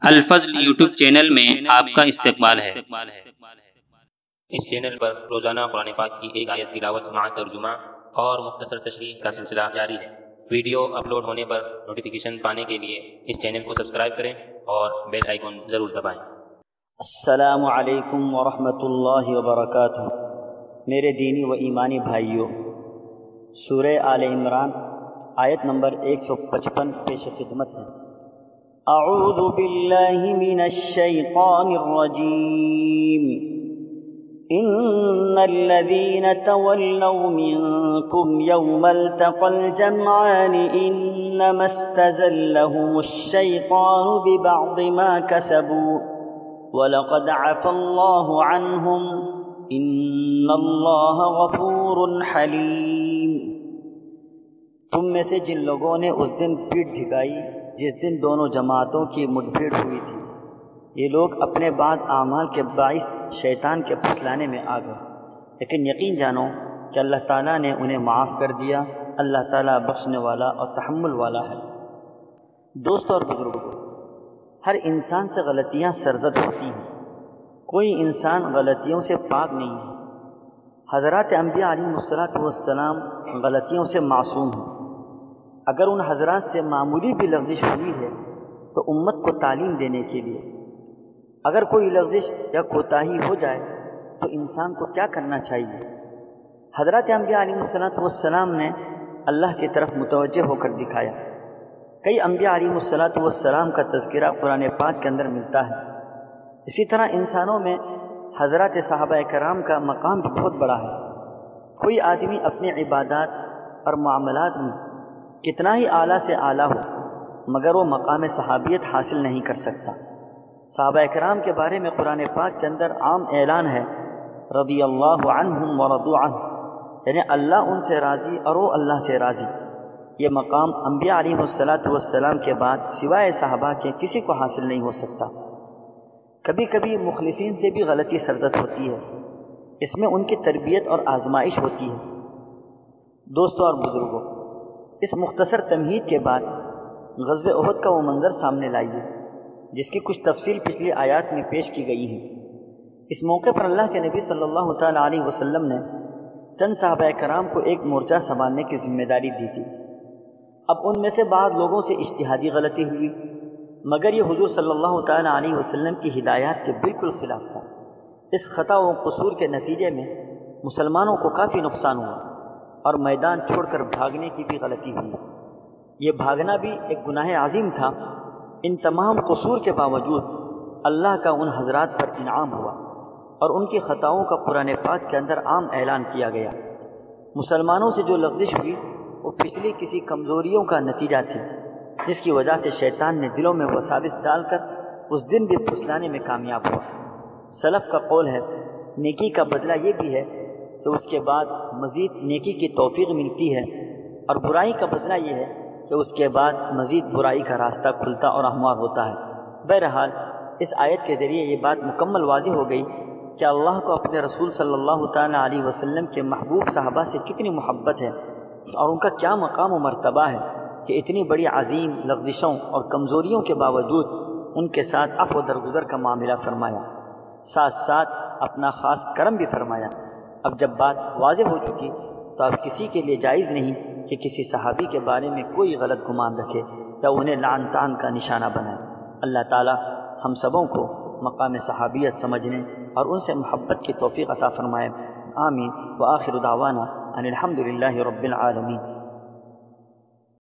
الفضل YouTube channel میں آپ کا استقبال ہے۔ اس چینل پر روزانہ قرآن پاک کی ایک آیت تلاوت مع ترجمہ اور مختصر تشریح کا سلسلہ جاری ہے۔ ویڈیو اپلوڈ ہونے پر نوٹیفیکیشن پانے کے لیے اس چینل کو سبسکرائب کریں اور بیل آئیکن ضرور دبائیں۔ السلام علیکم ورحمۃ اللہ وبرکاتہ۔ میرے دینی و ایمانی بھائیوں، سورہ آل عمران آیت نمبر 155 پیش خدمت ہے۔ اعوذ باللہ من الشیطان الرجیم۔ ان الذین تولوا منکم یوم التقى الجمعان انما استزلهم الشیطان ببعض ما کسبوا وَلَقَدْ عَفَا اللَّهُ عَنْهُمْ إِنَّ اللَّهَ غَفُورٌ حَلِيمٌ۔ تم میں سے جن لوگوں نے اس دن پیٹھ دکھائی جس دن دونوں جماعتوں کی مٹ بھیڑ ہوئی تھی، یہ لوگ اپنے بعض اعمال کے باعث شیطان کے پھسلانے میں آ گئے، لیکن یقین جانو کہ اللہ تعالیٰ نے انہیں معاف کر دیا۔ اللہ تعالیٰ بخشنے والا اور تحمل والا ہے۔ دوستو اور بزرگوں، ہر انسان سے غلطیاں سرزد ہوتی ہیں، کوئی انسان غلطیوں سے پاک نہیں ہے۔ حضرات انبیاء علیہ السلام غلطیوں سے معصوم ہیں۔ اگر ان حضرات سے معمولی بھی لغزش ہوئی ہے تو امت کو تعلیم دینے کے لیے، اگر کوئی لغزش یا کوتاہی ہو جائے تو انسان کو کیا کرنا چاہیے؟ حضرات انبیاء علیہ السلام نے اللہ کی طرف متوجہ ہو کر دکھایا۔ کئی انبیاء علیہ السلام کا تذکرہ قرآن پاک کے اندر ملتا ہے۔ اسی طرح انسانوں میں حضرات صحابہ کرام کا مقام بھی بہت بڑا ہے۔ کوئی آدمی اپنی عبادات اور معاملات میں کتنا ہی اعلیٰ سے اعلیٰ ہو مگر وہ مقام صحابیت حاصل نہیں کر سکتا۔ صحابہ کرام کے بارے میں قرآن پاک کے اندر عام اعلان ہے، رضی اللہ عنہم ورضوا عنہ، یعنی اللہ ان سے راضی اور وہ اللہ سے راضی۔ یہ مقام انبیاء علیہ السلام کے بعد سوائے صحابہ کے کسی کو حاصل نہیں ہو سکتا۔ کبھی کبھی مخلصین سے بھی غلطی سرزد ہوتی ہے، اس میں ان کی تربیت اور آزمائش ہوتی ہے۔ دوستو اور بزرگوں، اس مختصر تمہید کے بعد غزوہ احد کا وہ منظر سامنے لائیے جس کی کچھ تفصیل پچھلی آیات میں پیش کی گئی ہے۔ اس موقع پر اللہ کے نبی صلی اللہ تعالی علیہ وسلم نے چند صحابہ کرام کو ایک مورچہ سنبھالنے کی ذمہ داری دی تھی۔ اب ان میں سے بعض لوگوں سے اجتہادی غلطی ہوئی، مگر یہ حضور صلی اللہ تعالی علیہ وسلم کی ہدایات کے بالکل خلاف تھا۔ اس خطا و قصور کے نتیجے میں مسلمانوں کو کافی نقصان ہوا اور میدان چھوڑ کر بھاگنے کی بھی غلطی ہوئی۔ یہ بھاگنا بھی ایک گناہ عظیم تھا۔ ان تمام قصور کے باوجود اللہ کا ان حضرات پر انعام ہوا اور ان کی خطاؤں کا قرآن پاک کے اندر عام اعلان کیا گیا۔ مسلمانوں سے جو لغزش ہوئی وہ پچھلی کسی کمزوریوں کا نتیجہ تھی، جس کی وجہ سے شیطان نے دلوں میں وساوس ڈال کر اس دن بھی پھسلانے میں کامیاب ہوا۔ سلف کا قول ہے، نیکی کا بدلہ یہ بھی ہے کہ اس کے بعد مزید نیکی کی توفیق ملتی ہے، اور برائی کا بدلہ یہ ہے کہ اس کے بعد مزید برائی کا راستہ کھلتا اور ہموار ہوتا ہے۔ بہرحال اس آیت کے ذریعے یہ بات مکمل واضح ہو گئی کہ اللہ کو اپنے رسول صلی اللہ تعالی علیہ وسلم کے محبوب صحابہ سے کتنی محبت ہے اور ان کا کیا مقام و مرتبہ ہے کہ اتنی بڑی عظیم لغزشوں اور کمزوریوں کے باوجود ان کے ساتھ عفو و درگزر کا معاملہ فرمایا، ساتھ ساتھ اپنا خاص کرم بھی فرمایا۔ اب جب بات واضح ہو چکی تو اب کسی کے لیے جائز نہیں کہ کسی صحابی کے بارے میں کوئی غلط گمان رکھے یا انہیں لعن طعن کا نشانہ بنائے۔ اللہ تعالی ہم سبوں کو مقام صحابیت سمجھنے اور ان سے محبت کی توفیق عطا فرمائے۔ آمین۔ وآخر دعوانا ان الحمد للہ رب العالمین۔